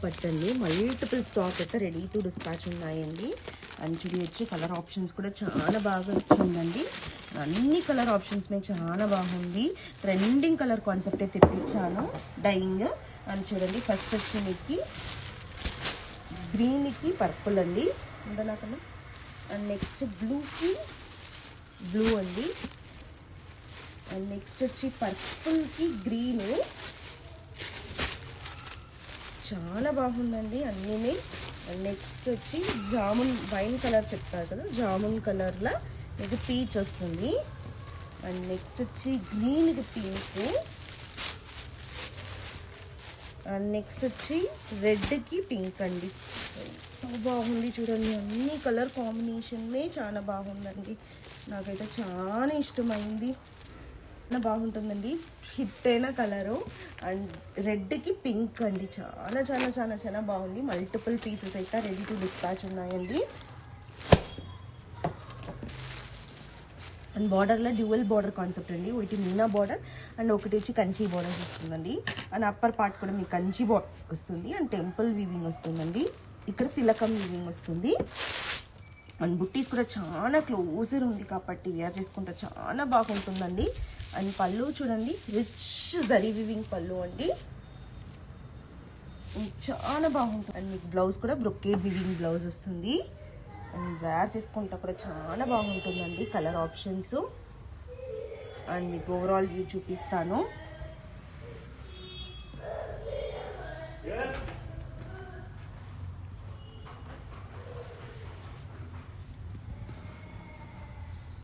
పట్టండి. Multiple stock అయితే ready to dispatch ఉన్నాయండి. అండ్ చూడొచ్చు కలర్ ఆప్షన్స్ కూడా చాలా బాగా వచ్చిందండి. అన్ని కలర్ ఆప్షన్స్ మీద చాలా బాగుంది. ట్రెండింగ్ కలర్ కాన్సెప్ట్ అయితే తెప్పించాను డైయింగ్. అని చూడండి ఫస్ట్ వచ్చి మీకు గ్రీన్కి పర్పుల్ అండి ఉండనాకన్నా. అండ్ నెక్స్ట్ బ్లూకి బ్లూ అండి. అండ్ నెక్స్ట్ వచ్చి పర్పుల్కి గ్రీన్. చాలా బాగుందండి అన్నీ. నెక్స్ట్ వచ్చి జామున్ వైన్ కలర్ చెప్తారు కదా, జామున్ కలర్లో మీకు పీచ్ వస్తుంది. అండ్ నెక్స్ట్ వచ్చి గ్రీన్కి పింక్. అండ్ నెక్స్ట్ వచ్చి రెడ్కి పింక్ అండి. బాగుంది చూడండి, అన్ని కలర్ కాంబినేషన్నే చాలా బాగుందండి. నాకైతే చాలా ఇష్టమైంది. బాగుంటుందండి, హిట్ అయిన కలరు. అండ్ రెడ్కి పింక్ అండి. చాలా చాలా చాలా చాలా బాగుంది. మల్టిపుల్ పీసెస్ అయితే రెడీ టు డిస్పాచ్ ఉన్నాయండి. అండ్ బార్డర్లో డ్యూయల్ బార్డర్ కాన్సెప్ట్ అండి. ఒకటి మీనా బార్డర్ అండ్ ఒకటి వచ్చి కంచి బార్డర్ వస్తుందండి. అండ్ అప్పర్ పార్ట్ కూడా మీకు కంచి బార్డర్ వస్తుంది. అండ్ టెంపుల్ వీవింగ్ వస్తుందండి. ఇక్కడ తిలకం వీవింగ్ వస్తుంది. అండ్ బుట్టీస్ కూడా చాలా క్లోజర్ ఉంది కాబట్టి వేర్ చేసుకుంటే చాలా బాగుంటుందండి. అండ్ పళ్ళు చూడండి, రిచ్ జరీ వీవింగ్ పళ్ళు అండి, చాలా బాగుంటుంది. అండ్ మీకు బ్లౌజ్ కూడా బ్రొకేడ్ వీవింగ్ బ్లౌజ్ వస్తుంది. అండ్ వేర్ చేసుకుంటే కూడా చాలా బాగుంటుందండి కలర్ ఆప్షన్స్. అండ్ మీకు ఓవరాల్ వ్యూ చూపిస్తాను.